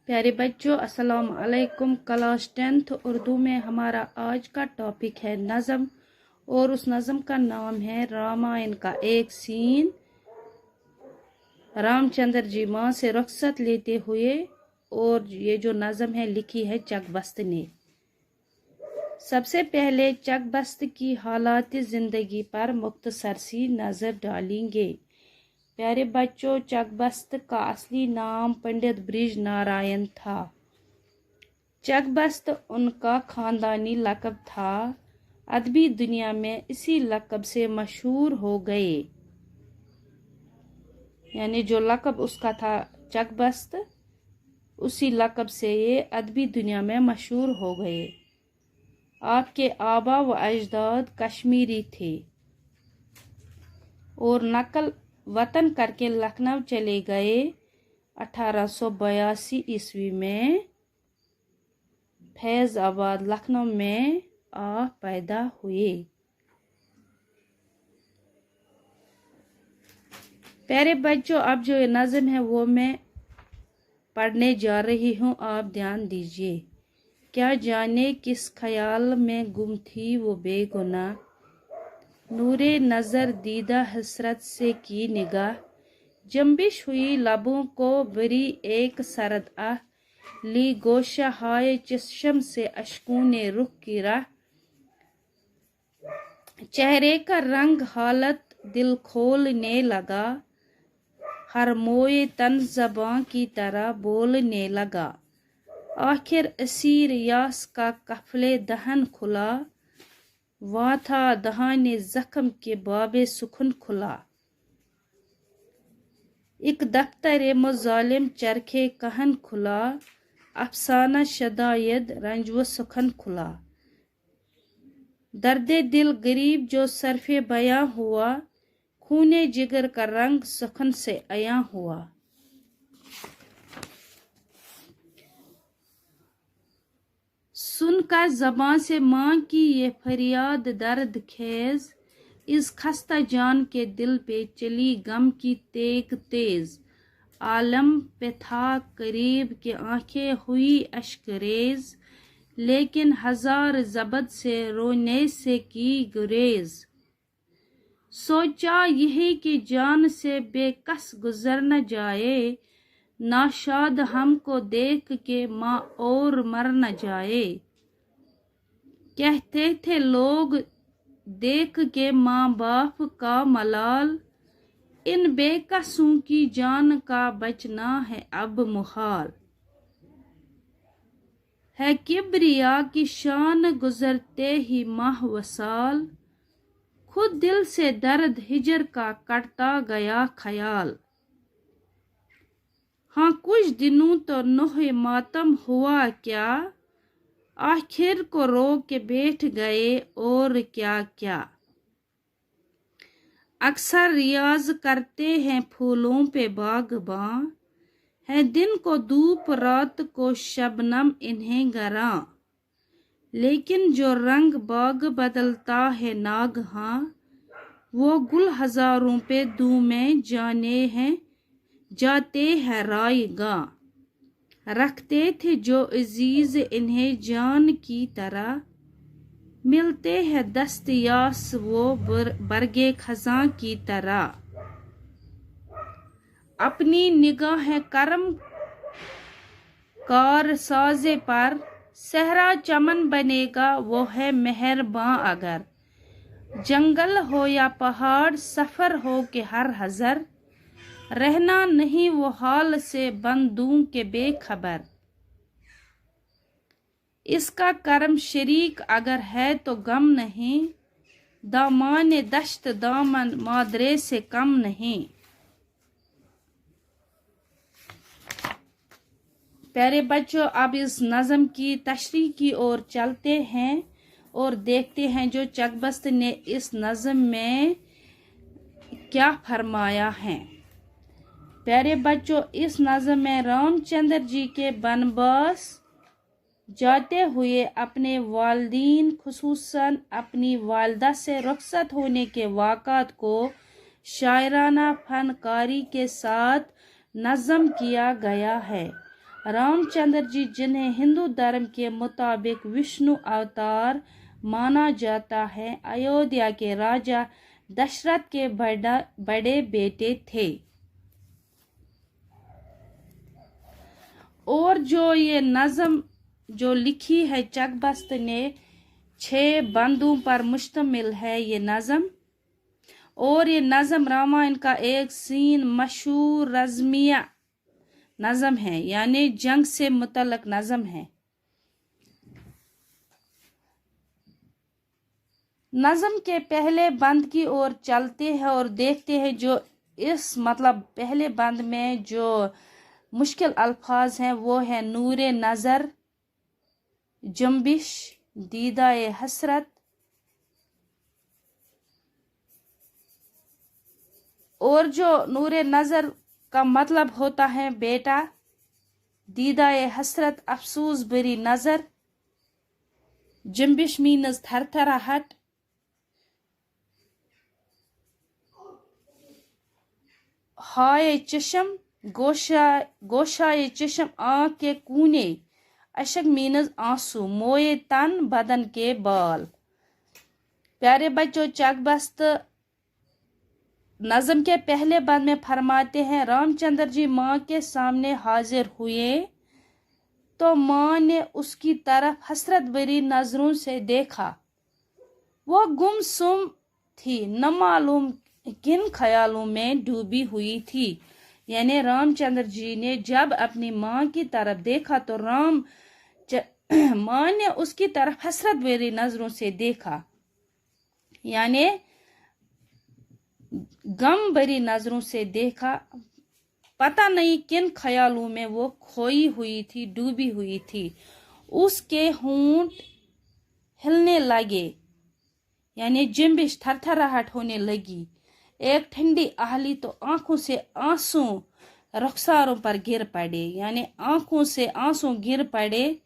प्यारे बच्चों, अस्सलाम वालेकुम। क्लास 10th उर्दू में हमारा आज का टॉपिक है नज़म, और उस नज़म का नाम है रामायण का एक सीन। रामचंद्र जी माँ से रुखसत लेते हुए, और ये जो नज़म है लिखी है चकबस्त ने। सबसे पहले चकबस्त की हालात ज़िंदगी पर मुख्तसर सी नज़र डालेंगे। प्यारे बच्चों, चकबस्त का असली नाम पंडित ब्रिज नारायण था। चकबस्त उनका खानदानी लक़ब था। अदबी दुनिया में इसी लक़ब से मशहूर हो गए, यानी जो लक़ब उसका था चकबस्त, उसी लक़ब से ये अदबी दुनिया में मशहूर हो गए। आपके आबा व अजदाद कश्मीरी थे और नकल वतन करके लखनऊ चले गए। 1882 ईस्वी में फैज़ाबाद लखनऊ में पैदा हुए। प्यारे बच्चों, अब जो ये नज़म है वो मैं पढ़ने जा रही हूँ, आप ध्यान दीजिए। क्या जाने किस ख्याल में गुम थी वो बेगुनाह, नूरे नज़र दीदा हसरत से की निगाह, जंबिश हुई लबों को बरी एक सरद आह, ली गोशा हाय चश्म से अश्कों ने रुख की राह, चेहरे का रंग हालत दिल खोलने लगा, हर मोए तन ज़बां की तरह बोलने लगा, आखिर असीर यास का कफले दहन खुला, वहाँ था दहाने जख्म के बाबे सुखन खुला, एक दफ्तर मुजालिम चरखे कहन खुला, अफसाना शदायद रंज व सुखन खुला, दर्दे दिल गरीब जो सरफे बयां हुआ, खूने जिगर का रंग सुखन से अयां हुआ। सुनकर ज़बां से माँ की ये फरियाद दर्द खेज, इस खस्ता जान के दिल पे चली गम की तेग तेज, आलम पे था करीब के आंखें हुई अश्करेज, लेकिन हजार जबद से रोने से की गुरेज, सोचा यही कि जान से बेकस गुजर न जाए, नाशाद हमको देख के माँ और मर न जाए, कहते थे लोग देख के माँ बाप का मलाल, इन बेकसों की जान का बचना है अब मुहाल, है किब्रिया की शान गुजरते ही माह व साल, खुद दिल से दर्द हिजर का कटता गया ख्याल, हाँ कुछ दिनों तो नोहे मातम हुआ क्या, आखिर को रो के बैठ गए और क्या क्या, अक्सर रियाज करते हैं फूलों पे बागबां, है दिन को धूप रात को शबनम इन्हें गरां, लेकिन जो रंग बाग बदलता है नागहां, वो गुल हजारों पे दूमें जाने हैं जाते हैं रायगा, रखते थे जो अजीज इन्हें जान की तरह, मिलते हैं दस्तयास वो बरगे खजां की तरह, अपनी निगाह करम कार साजे पर सहरा चमन बनेगा वो है मेहरबां, अगर जंगल हो या पहाड़ सफर हो के हर हजर, रहना नहीं वो हाल से बंदूं के बेखबर, इसका कर्म शरीक अगर है तो गम नहीं, दामाने दश्त दामन मादरे से कम नहीं। प्यारे बच्चों, अब इस नज़म की तशरीह की ओर चलते हैं और देखते हैं जो चकबस्त ने इस नज़म में क्या फरमाया है। प्यारे बच्चों, इस नज़म में रामचंद्र जी के बनवास जाते हुए अपने वालिदीन खुसूसन अपनी वालिदा से रुखसत होने के वाक़ात को शायराना फनकारी के साथ नज़म किया गया है। रामचंद्र जी, जिन्हें हिंदू धर्म के मुताबिक विष्णु अवतार माना जाता है, अयोध्या के राजा दशरथ के बड़े बेटे थे। और जो ये नज़म जो लिखी है चकबस्त ने 6 बंदों पर मुश्तमिल है ये नज़म। और ये नज़म रामायण का एक सीन मशहूर रज़मिया नज़म है, यानी जंग से मुतल्लक नज़म है। नज़म के पहले बंद की ओर चलते हैं और देखते हैं जो इस पहले बंद में जो मुश्किल अल्फाज हैं वो है नूरे नज़र, जंबिश, दीदाए हसरत। और जो नूरे नज़र का मतलब होता है बेटा, दीदाए हसरत अफसोस भरी नज़र, जंबिश मीनस थरथराहट, हाय चशम, गोशाए चशम आँख के कूने, अशक मीनस आंसू, मोए तन बदन के बाल। प्यारे बच्चों, चकबस्त नज़म के पहले बंद में फरमाते हैं, रामचंद्र जी माँ के सामने हाजिर हुए तो माँ ने उसकी तरफ हसरत भरी नजरों से देखा। वो गुमसुम थी, न मालूम किन ख्यालों में डूबी हुई थी। यानी रामचंद्र जी ने जब अपनी माँ की तरफ देखा तो माँ ने उसकी तरफ हसरत भरी नजरों से देखा, यानी गम भरी नजरों से देखा। पता नहीं किन ख्यालों में वो खोई हुई थी, डूबी हुई थी। उसके होंठ हिलने लगे, यानी जिम्बिश थरथराहट होने लगी। एक ठंडी आहली तो आंखों से आंसू रुखसारों पर गिर पड़े, यानी आंखों से आंसू गिर पड़े।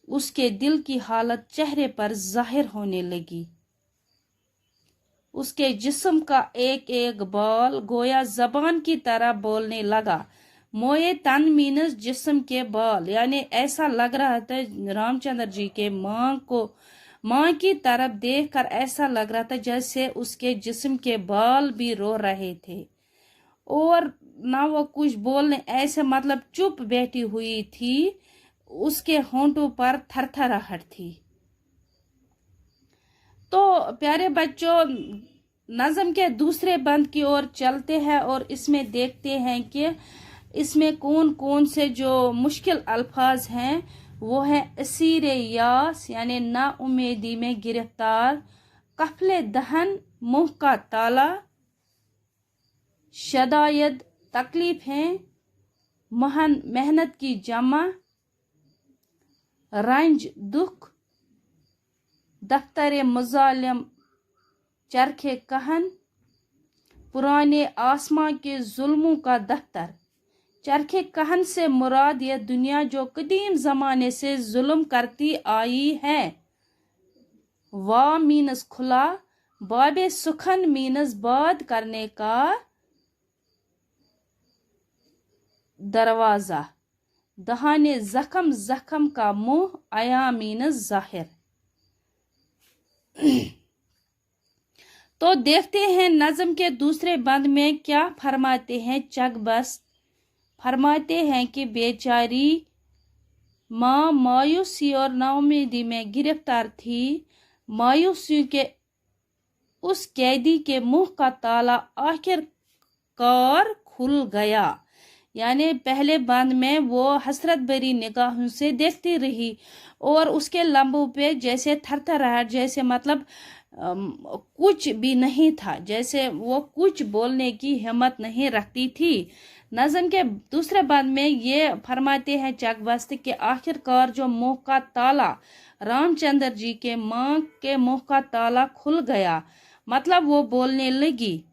उसके दिल की हालत चेहरे पर जाहिर होने लगी। उसके जिस्म का एक एक बाल गोया जबान की तरह बोलने लगा। मोए तन मीनस जिस्म के बाल, यानी ऐसा लग रहा था रामचंद्र जी के माँ की तरफ देखकर ऐसा लग रहा था जैसे उसके जिस्म के बाल भी रो रहे थे। और ना वो कुछ बोलने, ऐसे चुप बैठी हुई थी। उसके होंठों पर थरथराहट थी। तो प्यारे बच्चों, नज़म के दूसरे बंद की ओर चलते हैं और इसमें देखते हैं कि इसमें कौन कौन से जो मुश्किल अल्फाज हैं वो है असीर यास, यानी ना उम्मीदी में गिरफ्तार, कफले दहन, मुंह का ताला, शदायद तकलीफ है, मेहनत की जमा, रंज दुख, दफ्तर मुजालिम, चरखे कहन, पुराने आसमां के जुल्मों का दफ्तर। चरखे कहन से मुराद यह दुनिया जो कदीम जमाने से जुल्म करती आई है। वाह मीनस खुला, बाबे सुखन मीनस बात करने का दरवाजा, दहाने जख्म, जख्म का मुंह, आया मीनस जाहिर। तो देखते हैं नज़म के दूसरे बंद में क्या फरमाते हैं चकबस्त। फरमाते हैं कि बेचारी माँ मायूसी और नाउमीदी में गिरफ्तार थी। मायूसी के उस कैदी के मुंह का ताला आखिरकार खुल गया। यानी पहले बंद में वो हसरत भरी निगाहों से देखती रही और उसके लंबों पे जैसे थरथराहट, जैसे कुछ भी नहीं था, जैसे वो कुछ बोलने की हिम्मत नहीं रखती थी। नज़म के दूसरे बंद में ये फरमाते हैं चकबस्त के आखिरकार जो मुंह का ताला, रामचंद्र जी के माँ के मुंह का ताला खुल गया, वो बोलने लगी।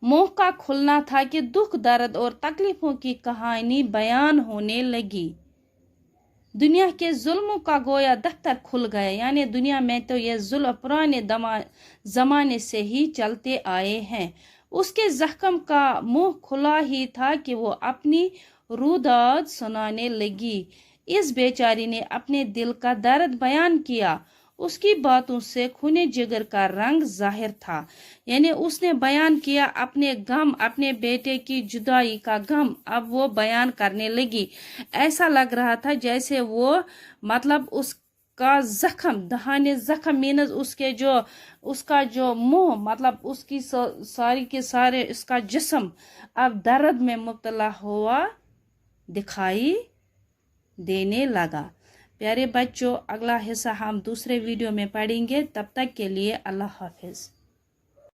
मुंह का खुलना था कि दुख, दर्द और तकलीफों की कहानी बयान होने लगी। दुनिया के जुल्मों का गोया दफ्तर खुल गया, यानी दुनिया में तो ये जुल्म पुराने जमाने से ही चलते आए हैं। उसके जख्म का मुंह खुला ही था कि वो अपनी रुदाद सुनाने लगी। इस बेचारी ने अपने दिल का दर्द बयान किया। उसकी बातों से खूने जिगर का रंग जाहिर था। यानी उसने बयान किया अपने गम, अपने बेटे की जुदाई का गम अब वो बयान करने लगी। ऐसा लग रहा था जैसे वो मतलब उसका जख्म, दहाने जख्म मीनस उसका जो मुंह, मतलब उसकी सारी के सारे उसका जिस्म अब दर्द में मुब्तला हुआ दिखाई देने लगा। प्यारे बच्चों, अगला हिस्सा हम दूसरे वीडियो में पढ़ेंगे। तब तक के लिए अल्लाह हाफिज।